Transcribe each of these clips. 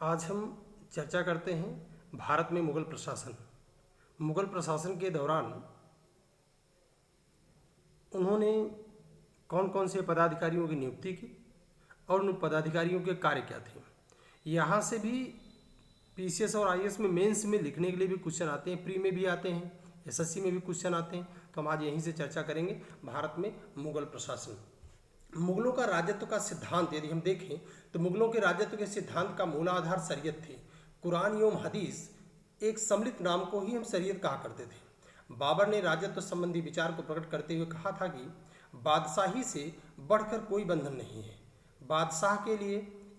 आज हम चर्चा करते हैं भारत में मुगल प्रशासन। मुगल प्रशासन के दौरान उन्होंने कौन कौन से पदाधिकारियों की नियुक्ति की और उन पदाधिकारियों के कार्य क्या थे। यहाँ से भी पीसीएस और आईएएस में मेंस में लिखने के लिए भी क्वेश्चन आते हैं, प्री में भी आते हैं, एसएससी में भी क्वेश्चन आते हैं। तो हम आज यहीं से चर्चा करेंगे भारत में मुगल प्रशासन। मुगलों का राजत्व का सिद्धांत यदि हम देखें तो मुगलों के राजत्व के सिद्धांत का मूलाधार शरीयत थे। कुरान एवं हदीस एक सम्मिलित नाम को ही हम शरीयत कहा करते थे। बाबर ने राजत्व संबंधी विचार को प्रकट करते हुए कहा था कि बादशाही से बढ़कर कोई बंधन नहीं है। बादशाह के लिए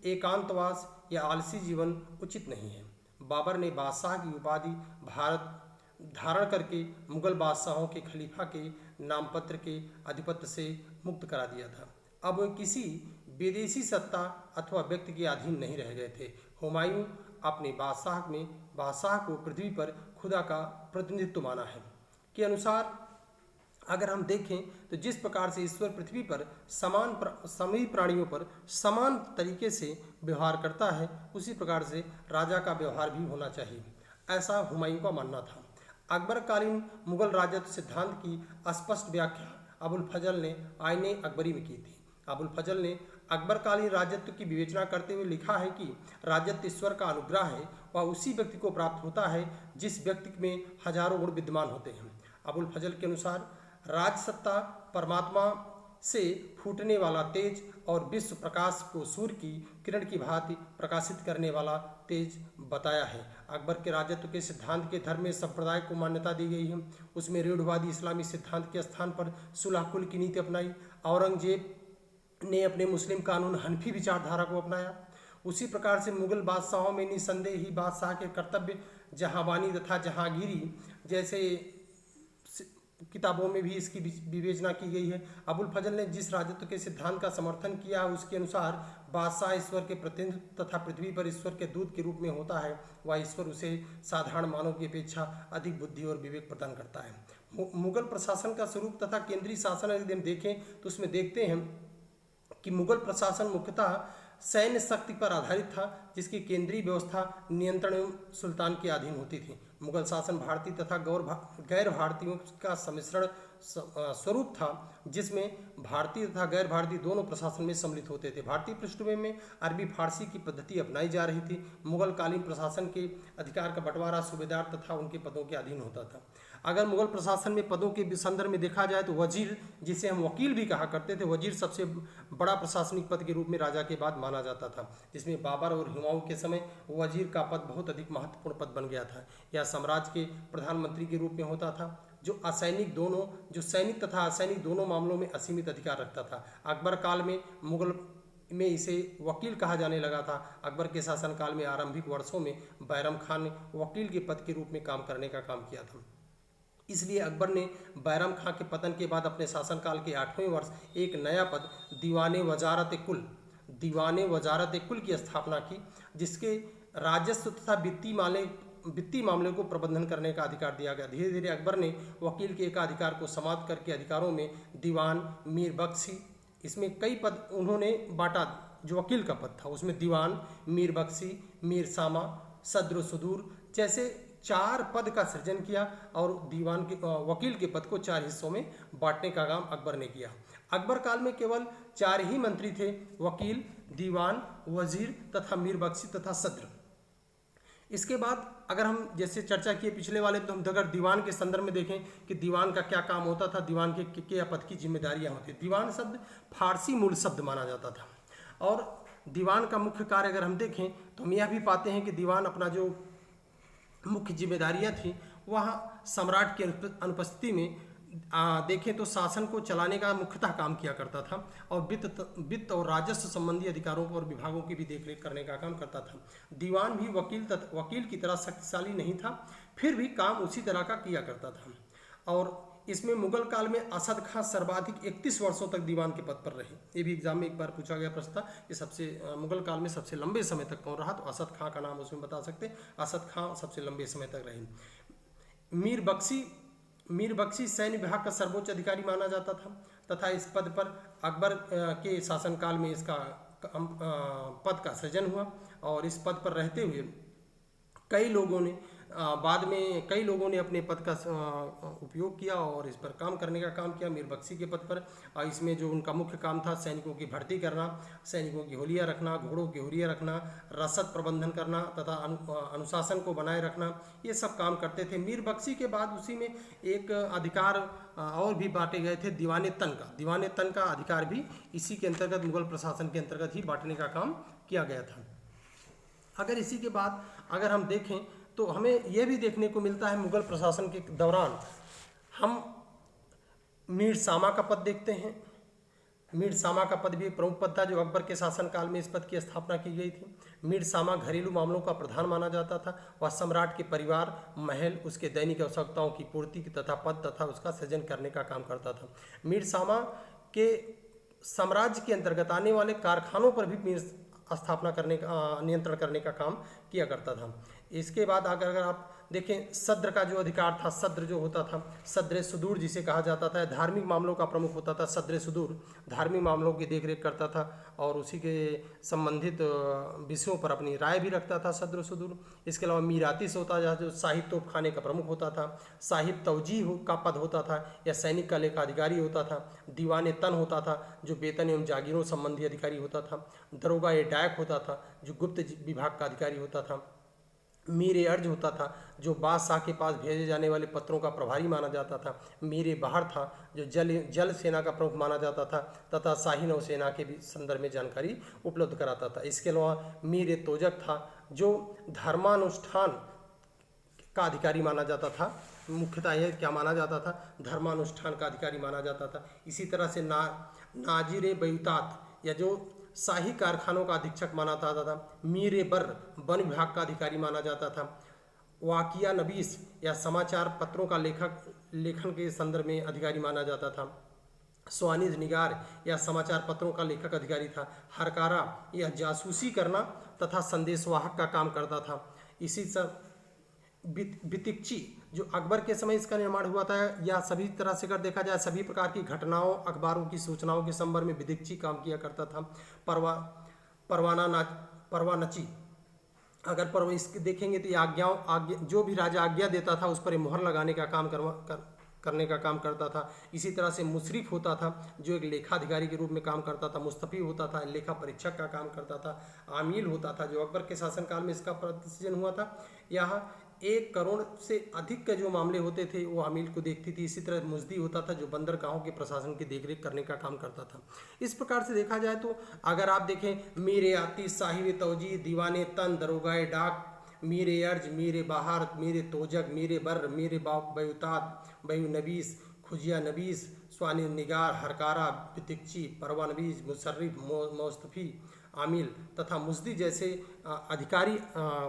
एकांतवास या आलसी जीवन उचित नहीं है। बाबर ने बादशाह की उपाधि भारत धारण करके मुगल बादशाहों के खलीफा के नामपत्र के आधिपत्य से मुक्त करा दिया था। अब वे किसी विदेशी सत्ता अथवा व्यक्ति के अधीन नहीं रह गए थे। हुमायूं अपने बादशाह को पृथ्वी पर खुदा का प्रतिनिधित्व माना है के अनुसार अगर हम देखें तो जिस प्रकार से ईश्वर पृथ्वी पर सभी प्राणियों पर समान तरीके से व्यवहार करता है, उसी प्रकार से राजा का व्यवहार भी होना चाहिए, ऐसा हुमायूं का मानना था। अकबरकालीन मुगल राजत्व सिद्धांत की स्पष्ट व्याख्या अबुल फजल ने आईने अकबरी में की थी। अबुल फजल ने अकबरकालीन राजत्व की विवेचना करते हुए लिखा है कि राजत्व ईश्वर का अनुग्रह है, वह उसी व्यक्ति को प्राप्त होता है जिस व्यक्ति में हजारों गुण विद्यमान होते हैं। अबुल फजल के अनुसार राज सत्ता परमात्मा से फूटने वाला तेज और विश्व प्रकाश को सूर्य की किरण की भांति प्रकाशित करने वाला तेज बताया है। अकबर के राजत्व के सिद्धांत के धर्म में संप्रदाय को मान्यता दी गई है। उसमें रूढ़वादी इस्लामी सिद्धांत के स्थान पर सुलह कुल की नीति अपनाई। औरंगजेब ने अपने मुस्लिम कानून हनफी विचारधारा को अपनाया। उसी प्रकार से मुगल बादशाहों में निसंदेह ही बादशाह के कर्तव्य जहांबानी तथा जहांगीरी जैसे किताबों में भी इसकी विवेचना की गई है। अबुल फजल ने जिस राजत्व के सिद्धांत का समर्थन किया उसके अनुसार बादशाह ईश्वर के प्रतिनिधित्व तथा पृथ्वी पर ईश्वर के दूत के रूप में होता है। वह ईश्वर उसे साधारण मानव की अपेक्षा अधिक बुद्धि और विवेक प्रदान करता है। मुगल प्रशासन का स्वरूप तथा केंद्रीय शासन यदि हम देखें तो उसमें देखते हैं कि मुगल प्रशासन मुख्यतः सैन्य शक्ति पर आधारित था, जिसकी केंद्रीय व्यवस्था नियंत्रण सुल्तान के अधीन होती थी। मुगल शासन भारतीय तथा गैर भारतीयों का सम्मिश्रण स्वरूप था, जिसमें भारतीय तथा गैर भारतीय दोनों प्रशासन में सम्मिलित होते थे। भारतीय पृष्ठभूमि में अरबी फारसी की पद्धति अपनाई जा रही थी। मुगल कालीन प्रशासन के अधिकार का बंटवारा सूबेदार तथा उनके पदों के अधीन होता था। अगर मुगल प्रशासन में पदों के संदर्भ में देखा जाए तो वजीर, जिसे हम वकील भी कहा करते थे, वजीर सबसे बड़ा प्रशासनिक पद के रूप में राजा के बाद माना जाता था, जिसमें बाबर और हुमायूं के समय वजीर का पद बहुत अधिक महत्वपूर्ण पद बन गया था। यह साम्राज्य के प्रधानमंत्री के रूप में होता था, जो सैनिक तथा असैनिक दोनों मामलों में असीमित अधिकार रखता था। अकबर काल में मुगल में इसे वकील कहा जाने लगा था। अकबर के शासनकाल में आरंभिक वर्षों में बैरम खान ने वकील के पद के रूप में काम करने का काम किया था। इसलिए अकबर ने बैरम खां के पतन के बाद अपने शासनकाल के 8वें वर्ष एक नया पद दीवाने वजारत कुल की स्थापना की, जिसके राजस्व तथा वित्तीय मामले को प्रबंधन करने का अधिकार दिया गया। धीरे धीरे अकबर ने वकील के एकाधिकार को समाप्त करके अधिकारों में दीवान, मीर बख्शी, इसमें कई पद उन्होंने बांटा। जो वकील का पद था उसमें दीवान, मीर बख्शी, मीर सामा, सद्र सुदूर जैसे 4 पद का सृजन किया और वकील के पद को 4 हिस्सों में बांटने का काम अकबर ने किया। अकबर काल में केवल 4 ही मंत्री थे, वकील, दीवान, वजीर तथा मीर बख्शी तथा सद्र। इसके बाद अगर हम जैसे चर्चा किए पिछले वाले, तो हम अगर दीवान के संदर्भ में देखें कि दीवान का क्या काम होता था, दीवान के पद की जिम्मेदारियां होती। दीवान शब्द फारसी मूल शब्द माना जाता था और दीवान का मुख्य कार्य अगर हम देखें तो हम यह भी पाते हैं कि दीवान अपना जो मुख्य जिम्मेदारियां थी वह सम्राट की अनुपस्थिति में देखें तो शासन को चलाने का मुख्यतः काम किया करता था और वित्त और राजस्व संबंधी अधिकारों और विभागों की भी देखरेख करने का काम करता था। दीवान भी वकील की तरह शक्तिशाली नहीं था, फिर भी काम उसी तरह का किया करता था। और इसमें मुगल काल में असद खां सर्वाधिक 31 वर्षों तक दीवान के पद पर रहे। ये भी एग्जाम में एक बार पूछा गया प्रश्न था कि मुगल काल में सबसे लंबे समय तक कौन रहा, तो असद खां का नाम उसमें बता सकते हैं। असद खां सबसे लंबे समय तक रहे। मीर बख्शी सैन्य विभाग का सर्वोच्च अधिकारी माना जाता था तथा इस पद पर अकबर के शासनकाल में इसका पद का सृजन हुआ और इस पद पर रहते हुए कई लोगों ने बाद में कई लोगों ने अपने पद का उपयोग किया और इस पर काम करने का काम किया मीर बख्शी के पद पर। और इसमें जो उनका मुख्य काम था सैनिकों की भर्ती करना, सैनिकों की होलियाँ रखना, घोड़ों की होलियाँ रखना, रसद प्रबंधन करना तथा अनुशासन को बनाए रखना, ये सब काम करते थे। मीर बख्शी के बाद उसी में एक अधिकार और भी बांटे गए थे दीवाने तन का। दीवाने तन का अधिकार भी इसी के अंतर्गत मुगल प्रशासन के अंतर्गत ही बांटने का काम किया गया था। अगर इसी के बाद अगर हम देखें तो हमें यह भी देखने को मिलता है मुगल प्रशासन के दौरान हम मीर सामा का पद देखते हैं। मीर सामा का पद भी एक प्रमुख पद था जो अकबर के शासनकाल में इस पद की स्थापना की गई थी। मीर सामा घरेलू मामलों का प्रधान माना जाता था। वह सम्राट के परिवार, महल, उसके दैनिक आवश्यकताओं की पूर्ति तथा पद तथा उसका सृजन करने का काम करता था। मीर सामा के साम्राज्य के अंतर्गत आने वाले कारखानों पर भी मीर स्थापना करने का नियंत्रण करने का काम किया करता था। इसके बाद अगर आप देखें सद्र का जो अधिकार था, सद्र जो होता था, सद्र सुदूर जिसे कहा जाता था, धार्मिक मामलों का प्रमुख होता था। सद्र सुदूर धार्मिक मामलों की देखरेख करता था और उसी के संबंधित विषयों पर अपनी राय भी रखता था सद्र सुदूर। इसके अलावा मीरातीस होता था जो साहिब तोपखाने का प्रमुख होता था। साहिब तवजीह का पद होता था या सैनिक का लेखाधिकारी होता था। दीवाने तन होता था जो वेतन एवं जागीरों संबंधी अधिकारी होता था। दरोगा ए डायक होता था जो गुप्त विभाग का अधिकारी होता था। मीर अर्ज होता था जो बादशाह के पास भेजे जाने वाले पत्रों का प्रभारी माना जाता था। मीर बहार था जो जल सेना का प्रमुख माना जाता था तथा शाही नौसेना के भी संदर्भ में जानकारी उपलब्ध कराता था। इसके अलावा मीर तोजक था जो धर्मानुष्ठान का अधिकारी माना जाता था। मुख्यतः यह क्या माना जाता था, धर्मानुष्ठान का अधिकारी माना जाता था। इसी तरह से नाजिर बयूतात या जो शाही कारखानों का अधीक्षक माना जाता था। मीर बर वन विभाग का अधिकारी माना जाता था। वाकिया नबीस या समाचार पत्रों का लेखन के संदर्भ में अधिकारी माना जाता था। स्वानिद निगार या समाचार पत्रों का लेखक अधिकारी था। हरकारा या जासूसी करना तथा संदेशवाहक का काम करता था। इसी सब बितिक्ची जो अकबर के समय इसका निर्माण हुआ था या सभी तरह से अगर देखा जाए सभी प्रकार की घटनाओं अखबारों की सूचनाओं के संदर्भ में बितिक्ची काम किया करता था। परवानची अगर इसके देखेंगे तो आज्ञा जो भी राजा आज्ञा देता था उस पर मोहर लगाने का काम करने का काम करता था। इसी तरह से मुशरिफ होता था जो एक लेखाधिकारी के रूप में काम करता था। मुस्तफी होता था लेखा परीक्षक का काम करता था। आमील होता था जो अकबर के शासनकाल में इसका प्रतिष्ठित हुआ था। यहाँ 1 करोड़ से अधिक के जो मामले होते थे वो आमील को देखती थी। इसी तरह मुजदी होता था जो बंदरगाहों के प्रशासन की देखरेख करने का काम करता था। इस प्रकार से देखा जाए तो अगर आप देखें मीर आती, साहिब तवजी, दीवाने तन, दरोगाए डाक, मीर अर्ज, मीर बहार, मीर तोजक, मीर बर, मीर बयूतात, बयू नबीस, खुजिया नबीस, स्वानी निगार, हरकारा, बितिक्ची, परवा नबीस, मुशर्रिफ, मुस्तफी, आमिल तथा मुजदी जैसे अधिकारी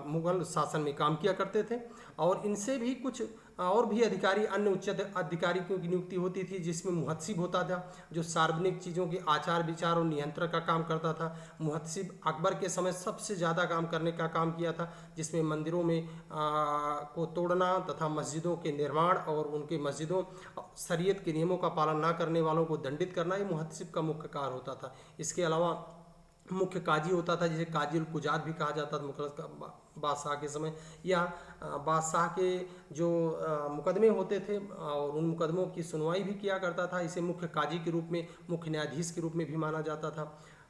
मुगल शासन में काम किया करते थे। और इनसे भी कुछ और भी अधिकारी अन्य उच्च अधिकारियों की नियुक्ति होती थी जिसमें मुहत्सिब होता था जो सार्वजनिक चीज़ों के आचार विचार और नियंत्रण का काम करता था। मुहत्सिब अकबर के समय सबसे ज़्यादा काम करने का काम किया था जिसमें मंदिरों में को तोड़ना तथा मस्जिदों के निर्माण और उनके मस्जिदों शरीयत के नियमों का पालन न करने वालों को दंडित करना ये मुहत्सिब का मुख्य कार्य होता था। इसके अलावा मुख्य काजी होता था जिसे काजी उल कुजात भी कहा जाता था मुगल बादशाह के समय या बादशाह के जो मुकदमे होते थे और उन मुकदमों की सुनवाई भी किया करता था। इसे मुख्य काजी के रूप में, मुख्य न्यायाधीश के रूप में भी माना जाता था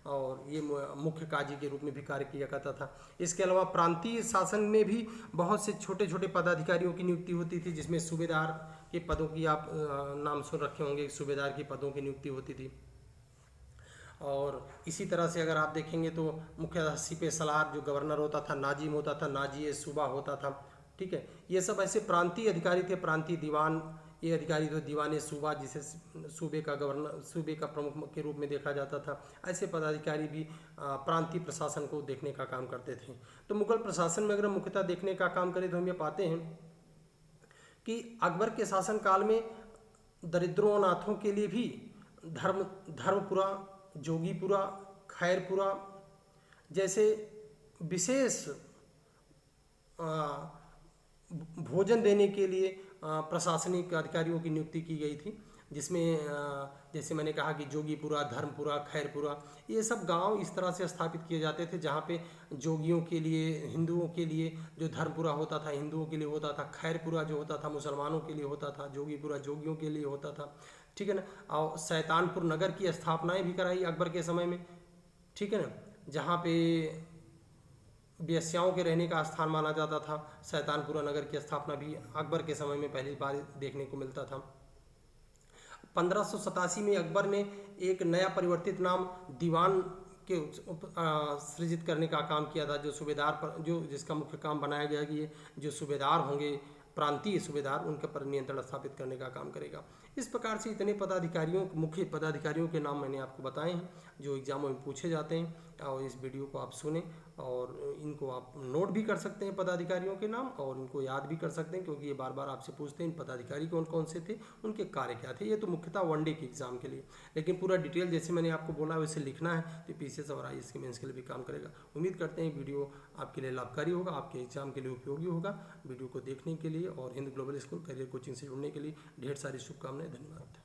और ये मुख्य काजी के रूप में भी कार्य किया करता था। इसके अलावा प्रांतीय शासन में भी बहुत से छोटे छोटे पदाधिकारियों की नियुक्ति होती थी जिसमें सूबेदार के पदों की आप नाम सुन रखे होंगे, सूबेदार के पदों की नियुक्ति होती थी। और इसी तरह से अगर आप देखेंगे तो मुख्य सिपह सलार जो गवर्नर होता था, नाजिम होता था, नाजी सूबा होता था। ठीक है, ये सब ऐसे प्रांतीय अधिकारी थे। प्रांतीय दीवान ये अधिकारी तो दीवान सूबा जिसे सूबे का गवर्नर, सूबे का प्रमुख के रूप में देखा जाता था। ऐसे पदाधिकारी भी प्रांतीय प्रशासन को देखने का काम करते थे। तो मुगल प्रशासन में अगर मुख्यतः देखने का काम करें तो हम ये पाते हैं कि अकबर के शासनकाल में दरिद्रों अनाथों के लिए भी धर्मपुरा, जोगीपुरा, खैरपुरा जैसे विशेष भोजन देने के लिए प्रशासनिक अधिकारियों की नियुक्ति की गई थी। जिसमें जैसे मैंने कहा कि जोगीपुरा, धर्मपुरा, खैरपुरा, ये सब गांव इस तरह से स्थापित किए जाते थे जहाँ पे जोगियों के लिए, हिंदुओं के लिए जो धर्मपुरा होता था हिंदुओं के लिए होता था, खैरपुरा जो होता था मुसलमानों के लिए होता था, जोगीपुरा जोगियों के लिए होता था, ठीक है ना। और शैतानपुर नगर की स्थापनाएं भी कराई अकबर के समय में, ठीक है ना, जहाँ पे वेश्याओं के रहने का स्थान माना जाता था। शैतानपुरा नगर की स्थापना भी अकबर के समय में पहली बार देखने को मिलता था। 1587 में अकबर ने एक नया परिवर्तित नाम दीवान के सृजित करने का काम किया था, जो सूबेदार पर, जो जिसका मुख्य काम बनाया गया कि ये जो सूबेदार होंगे, प्रांतीय सूबेदार, उनके पर नियंत्रण स्थापित करने का काम करेगा। इस प्रकार से इतने पदाधिकारियों, मुख्य पदाधिकारियों के नाम मैंने आपको बताए हैं जो एग्जामों में पूछे जाते हैं। और इस वीडियो को आप सुने और इनको आप नोट भी कर सकते हैं पदाधिकारियों के नाम, और इनको याद भी कर सकते हैं, क्योंकि ये बार बार आपसे पूछते हैं इन पदाधिकारी कौन कौन से थे, उनके कार्य क्या थे। ये तो मुख्यतः वनडे के एग्जाम के लिए, लेकिन पूरा डिटेल जैसे मैंने आपको बोला वैसे लिखना है तो पीसीएस और आईएएस के मेंस के लिए भी काम करेगा। उम्मीद करते हैं वीडियो आपके लिए लाभकारी होगा, आपके एग्जाम के लिए उपयोगी होगा। वीडियो को देखने के लिए और Hind global school career coaching से जुड़ने के लिए ढेर सारी शुभकामनाएं। धन्यवाद।